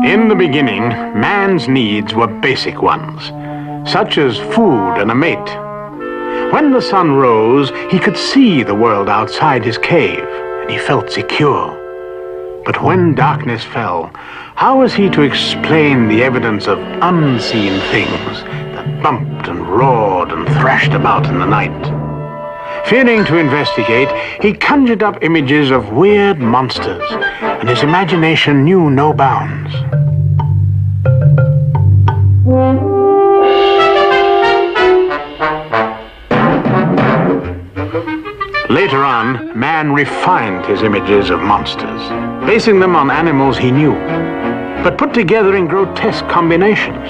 In the beginning, man's needs were basic ones, such as food and a mate. When the sun rose, he could see the world outside his cave, and he felt secure. But when darkness fell, how was he to explain the evidence of unseen things that bumped and roared and thrashed about in the night? Fearing to investigate, he conjured up images of weird monsters, and his imagination knew no bounds. Later on, man refined his images of monsters, basing them on animals he knew, but put together in grotesque combinations.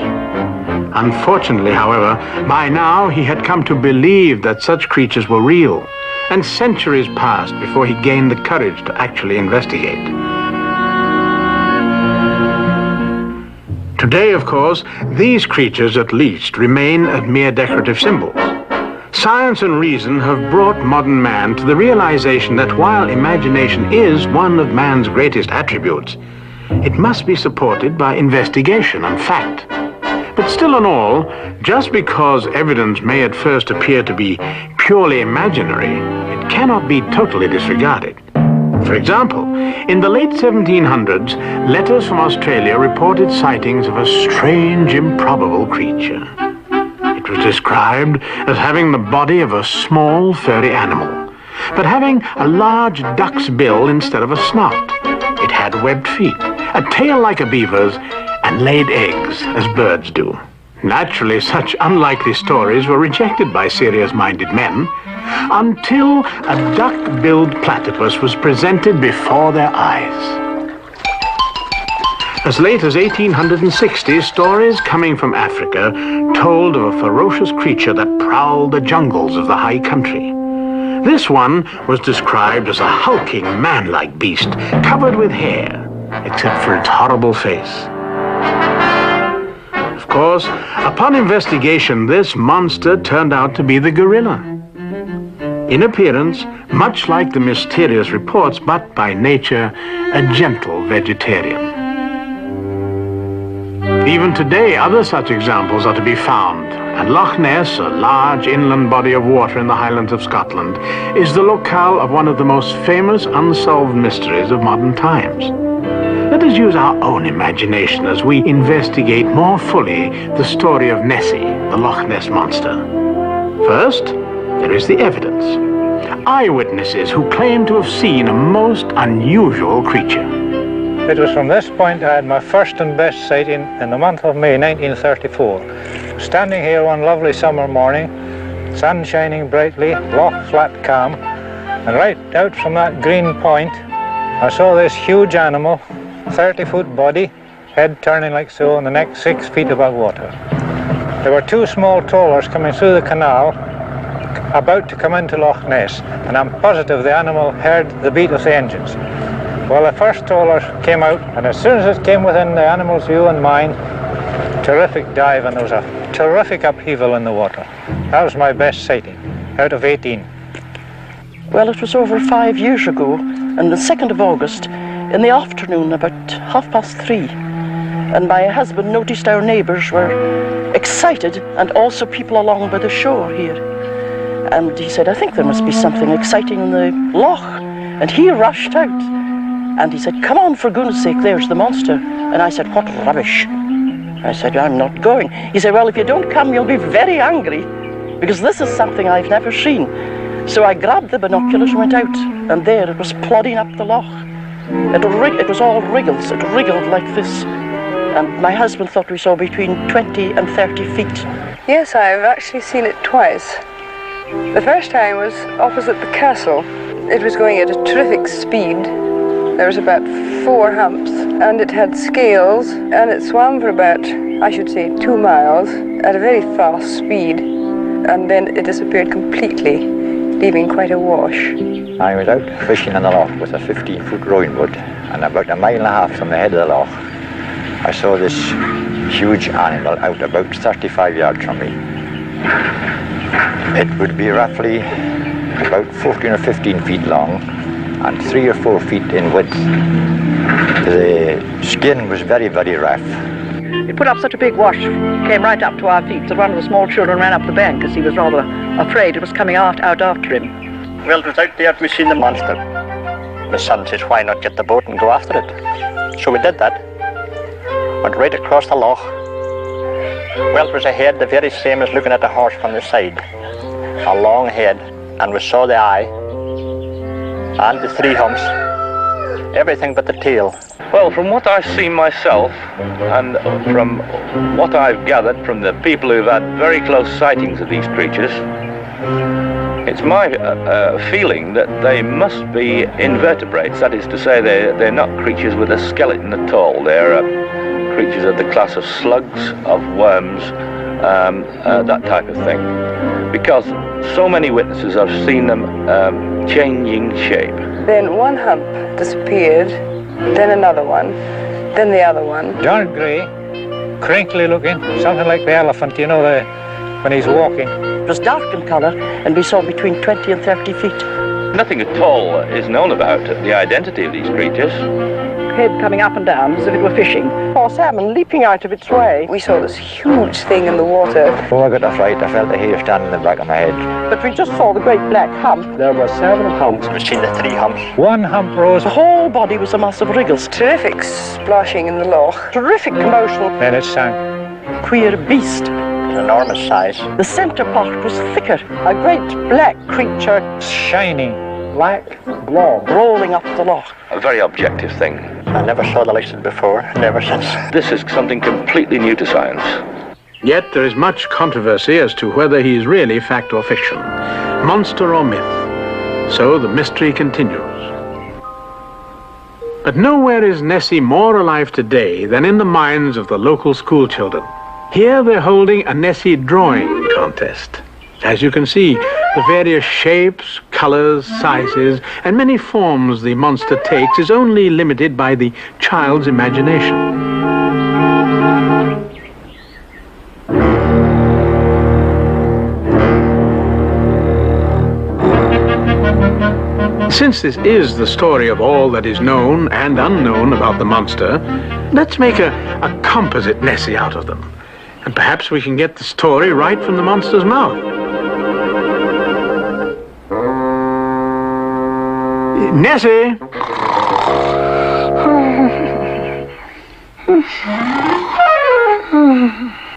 Unfortunately, however, by now he had come to believe that such creatures were real, and centuries passed before he gained the courage to actually investigate. Today, of course, these creatures at least remain as mere decorative symbols. Science and reason have brought modern man to the realization that while imagination is one of man's greatest attributes, it must be supported by investigation and fact. But still in all, just because evidence may at first appear to be purely imaginary, it cannot be totally disregarded. For example, in the late 1700s, letters from Australia reported sightings of a strange, improbable creature. It was described as having the body of a small, furry animal, but having a large duck's bill instead of a snout. It had webbed feet, a tail like a beaver's, and laid eggs, as birds do. Naturally, such unlikely stories were rejected by serious-minded men, until a duck-billed platypus was presented before their eyes. As late as 1860, stories coming from Africa told of a ferocious creature that prowled the jungles of the high country. This one was described as a hulking, man-like beast, covered with hair, except for its horrible face. Of course, upon investigation, this monster turned out to be the gorilla. In appearance, much like the mysterious reports, but by nature, a gentle vegetarian. Even today, other such examples are to be found, and Loch Ness, a large inland body of water in the Highlands of Scotland, is the locale of one of the most famous unsolved mysteries of modern times. Let us use our own imagination as we investigate more fully the story of Nessie, the Loch Ness monster. First, there is the evidence. Eyewitnesses who claim to have seen a most unusual creature. It was from this point I had my first and best sighting in the month of May 1934. Standing here one lovely summer morning, sun shining brightly, loch flat calm, and right out from that green point I saw this huge animal, 30-foot body, head turning like so, and the neck 6 feet above water. There were two small trawlers coming through the canal, about to come into Loch Ness, and I'm positive the animal heard the beat of the engines. Well, the first trawler came out, and as soon as it came within the animal's view and mine, terrific dive, and there was a terrific upheaval in the water. That was my best sighting, out of 18. Well, it was over 5 years ago, on the 2nd of August, in the afternoon, about 3:30, and my husband noticed our neighbours were excited, and also people along by the shore here. And he said, I think there must be something exciting in the loch. And he rushed out, and he said, come on, for goodness sake, there's the monster. And I said, what rubbish. I said, I'm not going. He said, well, if you don't come, you'll be very angry, because this is something I've never seen. So I grabbed the binoculars and went out, and there it was plodding up the loch. It was all wriggles, it wriggled like this. And my husband thought we saw between 20 and 30 feet. Yes, I've actually seen it twice. The first time was opposite the castle. It was going at a terrific speed. There was about 4 humps, and it had scales, and it swam for about, I should say, 2 miles at a very fast speed. and then it disappeared completely, leaving quite a wash. I was out fishing in the loch with a 15-foot rowing boat, and about a mile and a half from the head of the loch, I saw this huge animal out about 35 yards from me. It would be roughly about 14 or 15 feet long and 3 or 4 feet in width. The skin was very, very rough. It put up such a big wash, came right up to our feet, that one of the small children ran up the bank as he was rather afraid it was coming out after him. Well, it was out there we seen the monster. My son says, why not get the boat and go after it? So we did that. Went right across the loch. Well, it was a head the very same as looking at a horse from the side. A long head, and we saw the eye, and the 3 humps, everything but the tail. Well, from what I've seen myself, and from what I've gathered from the people who've had very close sightings of these creatures, it's my feeling that they must be invertebrates. That is to say, they're not creatures with a skeleton at all. They're creatures of the class of slugs, of worms, that type of thing. Because so many witnesses have seen them changing shape. Then one hump disappeared, then another one, then the other one. Dark grey, crinkly looking, something like the elephant, you know, when he's walking. It was dark in colour, and we saw between 20 and 30 feet. Nothing at all is known about the identity of these creatures. Head coming up and down as if it were fishing. Or salmon leaping out of its way. We saw this huge thing in the water. Before I got a fright, I felt a hair stand in the back of my head. But we just saw the great black hump. There were 7 humps. We've seen the 3 humps. One hump rose. The whole body was a mass of wriggles. Terrific splashing in the loch. Terrific commotion. Then it sank. Queer beast. An enormous size. The centre part was thicker. A great black creature Shiny, black blob. rolling up the loch. A very objective thing. I never saw the likes of it before, never since. This is something completely new to science. Yet there is much controversy as to whether he is really fact or fiction, monster or myth. So the mystery continues. But nowhere is Nessie more alive today than in the minds of the local school children. Here they're holding a Nessie drawing contest. As you can see, the various shapes, colors, sizes, and many forms the monster takes is only limited by the child's imagination. Since this is the story of all that is known and unknown about the monster, let's make a composite Nessie out of them. And perhaps we can get the story right from the monster's mouth. Nessie!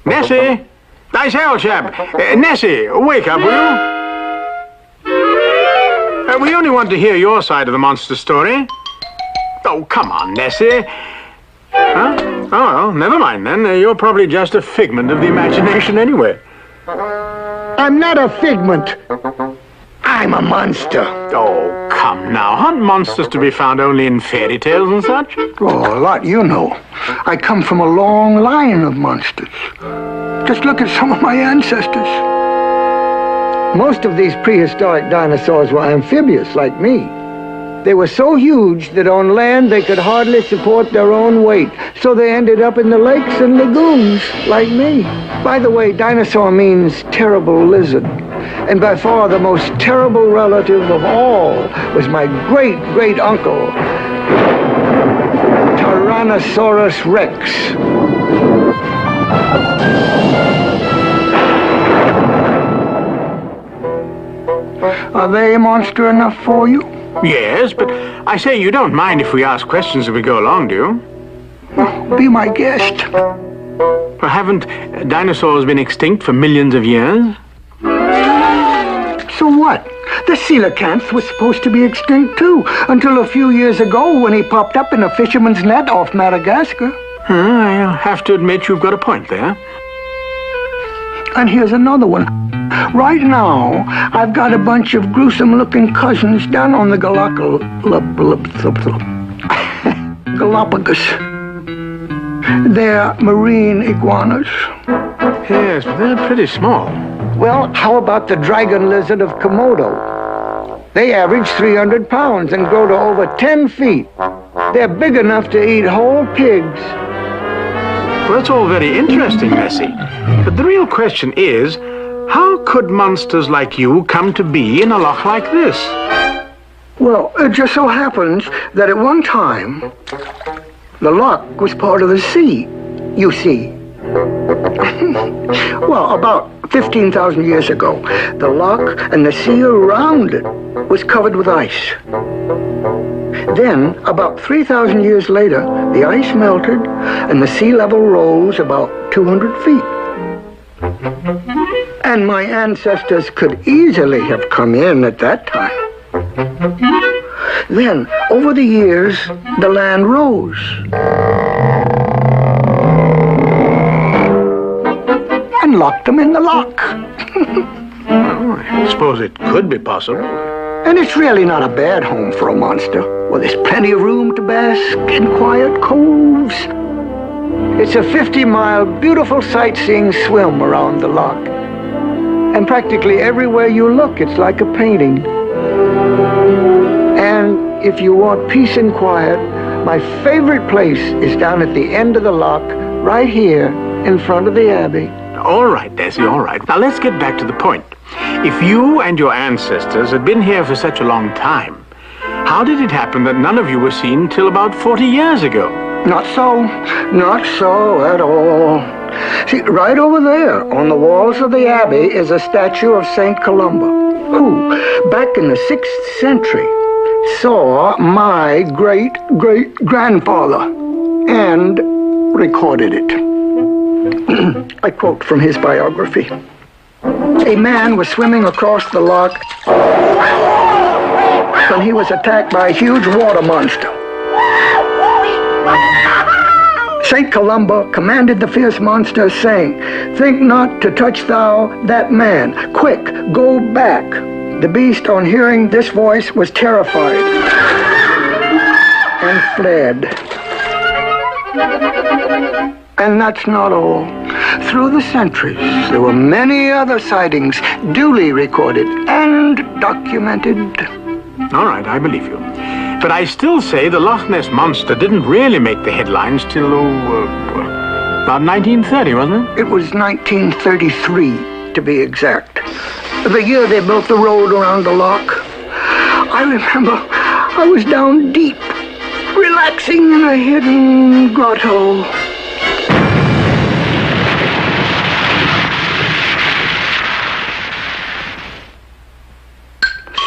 Nessie! I say, old chap. Nessie, wake up, will you? We only want to hear your side of the monster story. Oh, come on, Nessie. Huh? Oh, well, never mind then. You're probably just a figment of the imagination anyway. I'm not a figment. I'm a monster. Oh, come now. Aren't monsters to be found only in fairy tales and such? Oh, a lot you know. I come from a long line of monsters. Just look at some of my ancestors. Most of these prehistoric dinosaurs were amphibious, like me. They were so huge that on land they could hardly support their own weight, so they ended up in the lakes and lagoons, like me. By the way, dinosaur means terrible lizard. And by far the most terrible relative of all was my great-great-uncle, Tyrannosaurus Rex. Are they monster enough for you? Yes, but I say you don't mind if we ask questions as we go along, do you? Well, be my guest. Well, haven't dinosaurs been extinct for millions of years? So what? The coelacanth was supposed to be extinct too, until a few years ago when he popped up in a fisherman's net off Madagascar. I'll have to admit you've got a point there. And here's another one. Right now, I've got a bunch of gruesome-looking cousins down on the Galapagos. They're marine iguanas. Yes, but they're pretty small. Well, how about the dragon lizard of Komodo? They average 300 pounds and grow to over 10 feet. They're big enough to eat whole pigs. Well, that's all very interesting, Nessie. But the real question is, how could monsters like you come to be in a loch like this? Well, it just so happens that at one time, the loch was part of the sea, you see. Well, about 15,000 years ago, the loch and the sea around it was covered with ice. Then, about 3,000 years later, the ice melted and the sea level rose about 200 feet. And my ancestors could easily have come in at that time. Then, over the years, the land rose. And locked them in the loch. Well, I suppose it could be possible. And it's really not a bad home for a monster. Well, there's plenty of room to bask in quiet coves. It's a 50-mile beautiful sightseeing swim around the loch. And practically everywhere you look, it's like a painting. And if you want peace and quiet, my favorite place is down at the end of the loch, right here in front of the abbey. All right, Nessie, all right. Now let's get back to the point. If you and your ancestors had been here for such a long time, how did it happen that none of you were seen till about 40 years ago? Not so at all. See, right over there on the walls of the abbey is a statue of St. Columba, who, back in the 6th century, saw my great-great-grandfather and recorded it. I quote from his biography. A man was swimming across the loch when he was attacked by a huge water monster. St. Columba commanded the fierce monster, saying, "Think not to touch thou that man. Quick, go back." The beast, on hearing this voice, was terrified and fled. And that's not all. Through the centuries, there were many other sightings duly recorded and documented. All right, I believe you. But I still say the Loch Ness Monster didn't really make the headlines till, about 1930, wasn't it? It was 1933, to be exact. The year they built the road around the loch. I remember I was down deep, relaxing in a hidden grotto.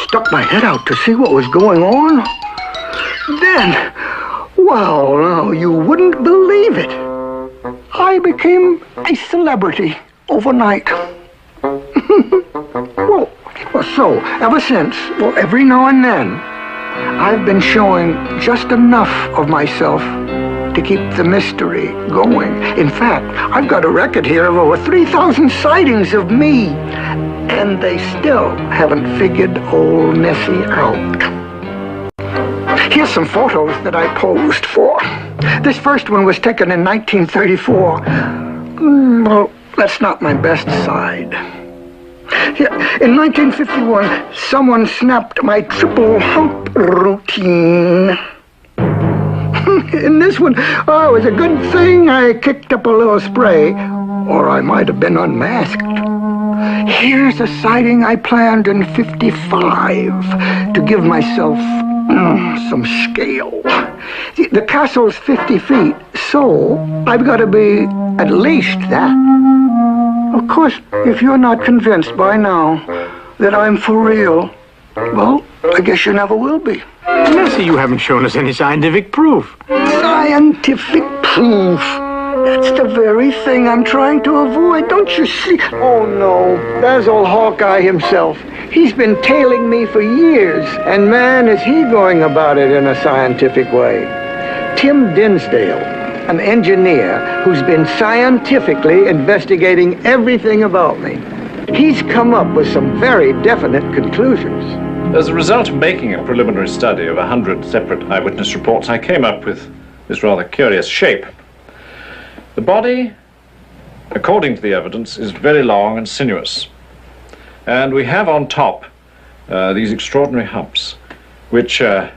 Stuck my head out to see what was going on. Then, well, no, you wouldn't believe it. I became a celebrity overnight. well, so, ever since, well, every now and then, I've been showing just enough of myself to keep the mystery going. In fact, I've got a record here of over 3,000 sightings of me. And they still haven't figured old Nessie out. Here's some photos that I posed for. This first one was taken in 1934. Well, that's not my best side. In 1951, someone snapped my triple hump routine. In this one, oh, it was a good thing I kicked up a little spray, or I might have been unmasked. Here's a sighting I planned in 55 to give myself some scale. See, the castle's 50 feet, so I've got to be at least that. Of course, if you're not convinced by now that I'm for real, well, I guess you never will be. Nessie, you haven't shown us any scientific proof. Scientific proof? That's the very thing I'm trying to avoid, don't you see? Oh, no, there's old Hawkeye himself. He's been tailing me for years, and man, is he going about it in a scientific way. Tim Dinsdale, an engineer who's been scientifically investigating everything about me. He's come up with some very definite conclusions. As a result of making a preliminary study of 100 separate eyewitness reports, I came up with this rather curious shape. The body, according to the evidence, is very long and sinuous. And we have on top these extraordinary humps, which are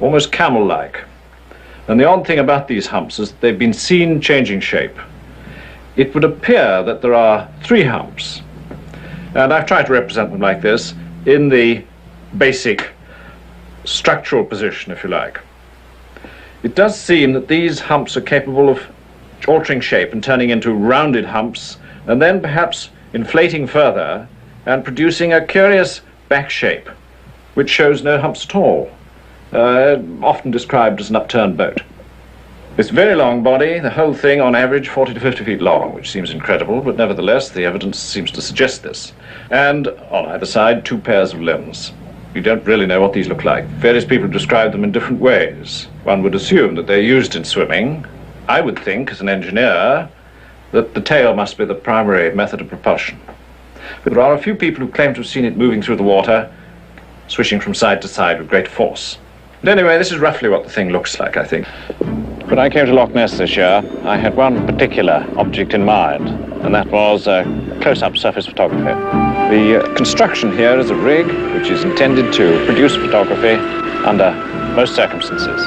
almost camel-like. And the odd thing about these humps is that they've been seen changing shape. It would appear that there are 3 humps, and I've tried to represent them like this in the basic structural position, if you like. It does seem that these humps are capable of altering shape and turning into rounded humps, and then perhaps inflating further and producing a curious back shape, which shows no humps at all, often described as an upturned boat. This very long body, the whole thing on average 40 to 50 feet long, which seems incredible, but nevertheless the evidence seems to suggest this. And on either side, 2 pairs of limbs. We don't really know what these look like. Various people describe them in different ways. One would assume that they're used in swimming. I would think, as an engineer, that the tail must be the primary method of propulsion. But there are a few people who claim to have seen it moving through the water, swishing from side to side with great force. But anyway, this is roughly what the thing looks like, I think. When I came to Loch Ness this year, I had one particular object in mind, and that was close-up surface photography. The construction here is a rig which is intended to produce photography under most circumstances.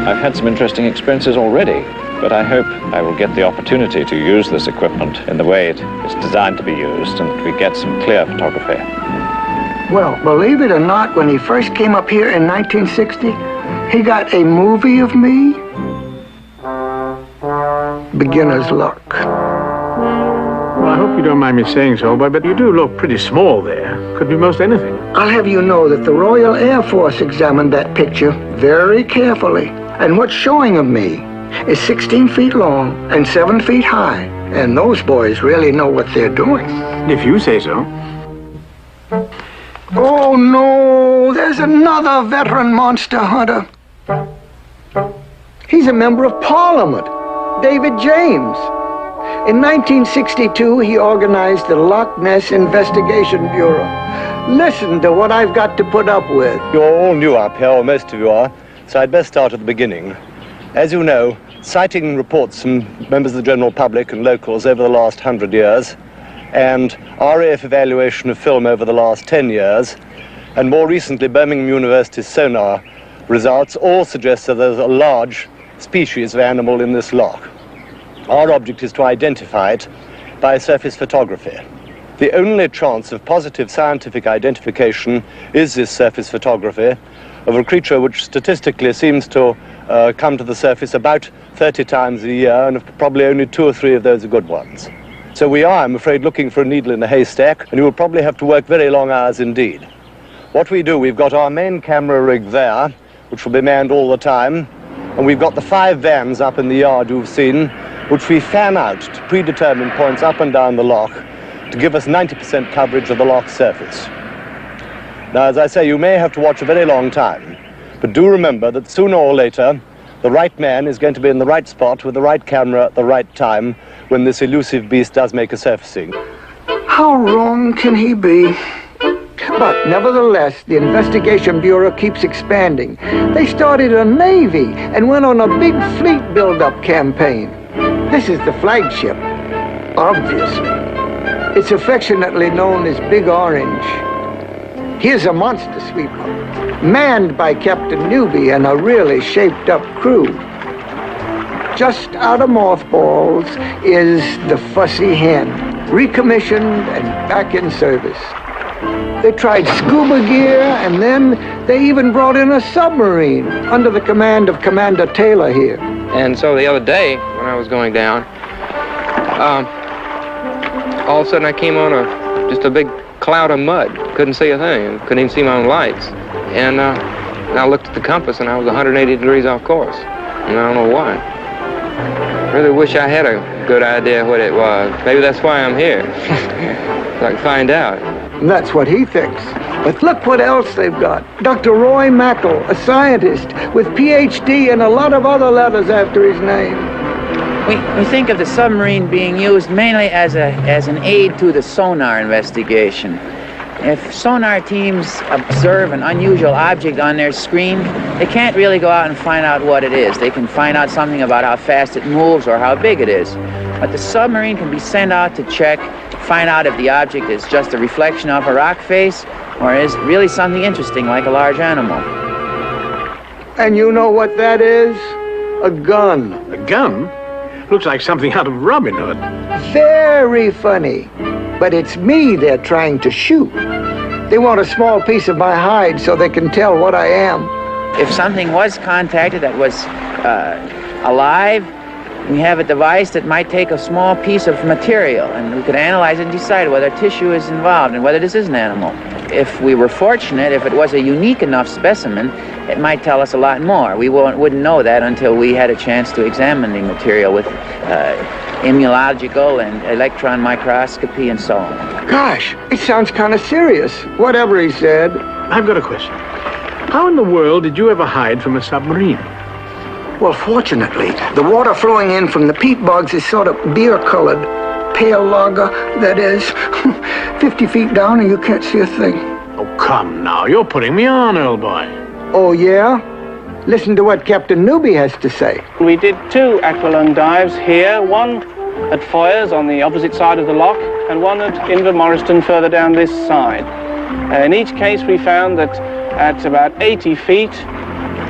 I've had some interesting experiences already, but I hope I will get the opportunity to use this equipment in the way it is designed to be used, and that we get some clear photography. Well, believe it or not, when he first came up here in 1960, he got a movie of me. Beginner's luck. Well, I hope you don't mind me saying so, but you do look pretty small there. Could be most anything. I'll have you know that the Royal Air Force examined that picture very carefully. And what's showing of me is 16 feet long and 7 feet high. And those boys really know what they're doing. If you say so. Oh, no, there's another veteran monster hunter. He's a member of Parliament, David James. In 1962, he organized the Loch Ness Investigation Bureau. Listen to what I've got to put up with. You're all new up here, or most of you are, so I'd best start at the beginning. As you know, citing reports from members of the general public and locals over the last 100 years, and RAF evaluation of film over the last 10 years, and more recently Birmingham University's sonar results all suggest that there's a large species of animal in this loch. Our object is to identify it by surface photography. The only chance of positive scientific identification is this surface photography of a creature which statistically seems to come to the surface about 30 times a year, and probably only 2 or 3 of those are good ones. So we are, I'm afraid, looking for a needle in a haystack, and you will probably have to work very long hours indeed. What we do, we've got our main camera rig there, which will be manned all the time, and we've got the 5 vans up in the yard you've seen, which we fan out to predetermined points up and down the loch to give us 90% coverage of the loch surface. Now, as I say, you may have to watch a very long time, but do remember that sooner or later, the right man is going to be in the right spot with the right camera at the right time when this elusive beast does make a surfacing. How wrong can he be? But nevertheless, the Investigation Bureau keeps expanding. They started a navy and went on a big fleet build-up campaign. This is the flagship, obviously. It's affectionately known as Big Orange. Here's a monster sweeper, manned by Captain Newby and a really shaped-up crew. Just out of mothballs is the Fussy Hen, recommissioned and back in service. They tried scuba gear, and then they even brought in a submarine under the command of Commander Taylor here. And so the other day, when I was going down, all of a sudden I came on just a big cloud of mud. Couldn't see a thing. Couldn't even see my own lights. And I looked at the compass, and I was 180 degrees off course. And I don't know why. Really wish I had a good idea what it was. Maybe that's why I'm here. So I can find out. That's what he thinks. But look what else they've got. Dr. Roy Mackle, a scientist with PhD and a lot of other letters after his name. We think of the submarine being used mainly as an aid to the sonar investigation. If sonar teams observe an unusual object on their screen, they can't really go out and find out what it is. They can find out something about how fast it moves or how big it is. But the submarine can be sent out to check find out if the object is just a reflection of a rock face or is really something interesting like a large animal. And you know what that is? A gun. A gun? Looks like something out of Robin Hood. Very funny. But it's me they're trying to shoot. They want a small piece of my hide so they can tell what I am. If something was contacted that was alive, we have a device that might take a small piece of material and we could analyze it and decide whether tissue is involved and whether this is an animal. If we were fortunate, if it was a unique enough specimen, it might tell us a lot more. We wouldn't know that until we had a chance to examine the material with immunological and electron microscopy and so on. Gosh, it sounds kind of serious. Whatever he said. I've got a question. How in the world did you ever hide from a submarine? Well, fortunately, the water flowing in from the peat bogs is sort of beer-colored, pale lager, that is, 50 feet down and you can't see a thing. Oh, come now. You're putting me on, old boy. Oh, yeah? Listen to what Captain Newby has to say. We did 2 aqualung dives here, one at Foyers on the opposite side of the loch and one at Invermoriston further down this side. In each case we found that at about 80 feet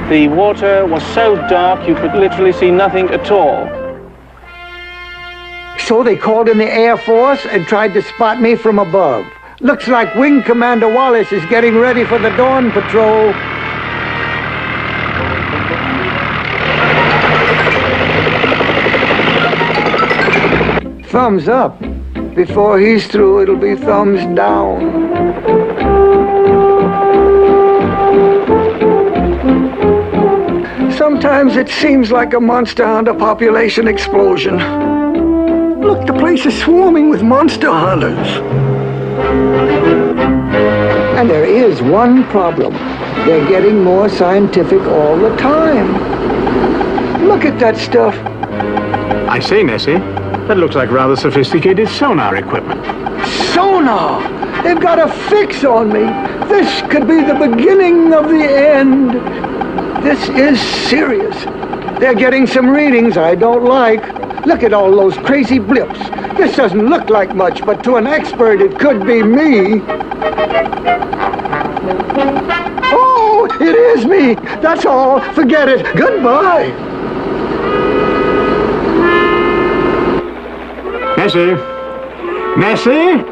the water was so dark you could literally see nothing at all. So they called in the Air Force and tried to spot me from above. Looks like Wing Commander Wallace is getting ready for the dawn patrol. Thumbs up. Before he's through, it'll be thumbs down. Sometimes it seems like a monster hunter population explosion. Look, the place is swarming with monster hunters. And there is one problem. They're getting more scientific all the time. Look at that stuff. I say, Nessie, that looks like rather sophisticated sonar equipment. Sonar! They've got a fix on me. This could be the beginning of the end. This is serious. They're getting some readings I don't like. Look at all those crazy blips. This doesn't look like much, but to an expert it could be me. Oh, it is me. That's all. Forget it. Goodbye. Nessie? Nessie?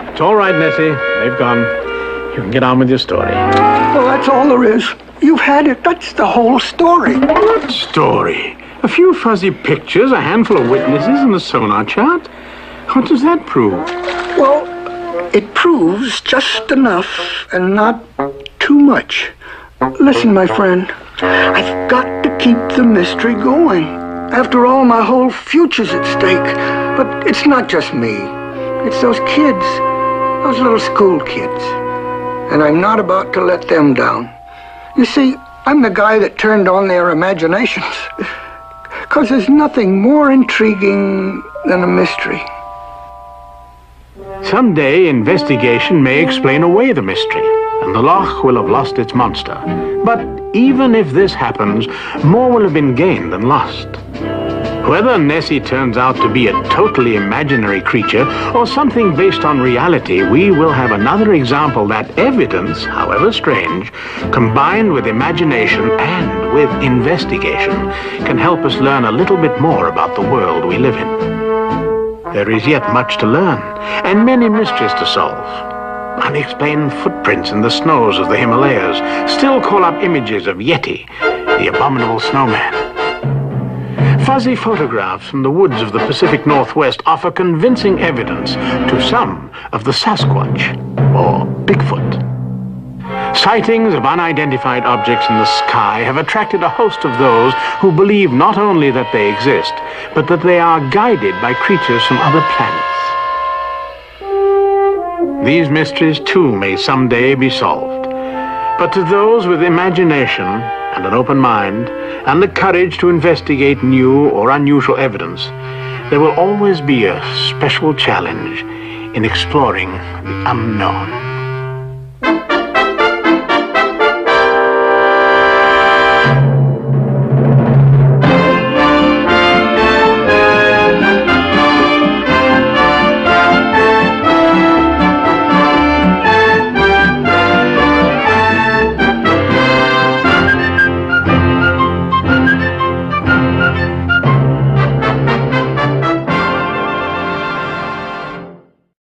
It's all right, Nessie. They've gone. You can get on with your story. Well, that's all there is. You've had it. That's the whole story. What story? A few fuzzy pictures, a handful of witnesses, and a sonar chart? What does that prove? Well, it proves just enough and not too much. Listen, my friend, I've got to keep the mystery going. After all, my whole future's at stake. But it's not just me. It's those kids, those little school kids. And I'm not about to let them down. You see, I'm the guy that turned on their imaginations. 'Cause there's nothing more intriguing than a mystery. Someday, investigation may explain away the mystery, and the loch will have lost its monster. But even if this happens, more will have been gained than lost. Whether Nessie turns out to be a totally imaginary creature or something based on reality, we will have another example that evidence, however strange, combined with imagination and with investigation, can help us learn a little bit more about the world we live in. There is yet much to learn, and many mysteries to solve. Unexplained footprints in the snows of the Himalayas still call up images of Yeti, the abominable snowman. Fuzzy photographs from the woods of the Pacific Northwest offer convincing evidence to some of the Sasquatch, or Bigfoot. Sightings of unidentified objects in the sky have attracted a host of those who believe not only that they exist, but that they are guided by creatures from other planets. These mysteries, too, may someday be solved. But to those with imagination and an open mind, and the courage to investigate new or unusual evidence, there will always be a special challenge in exploring the unknown.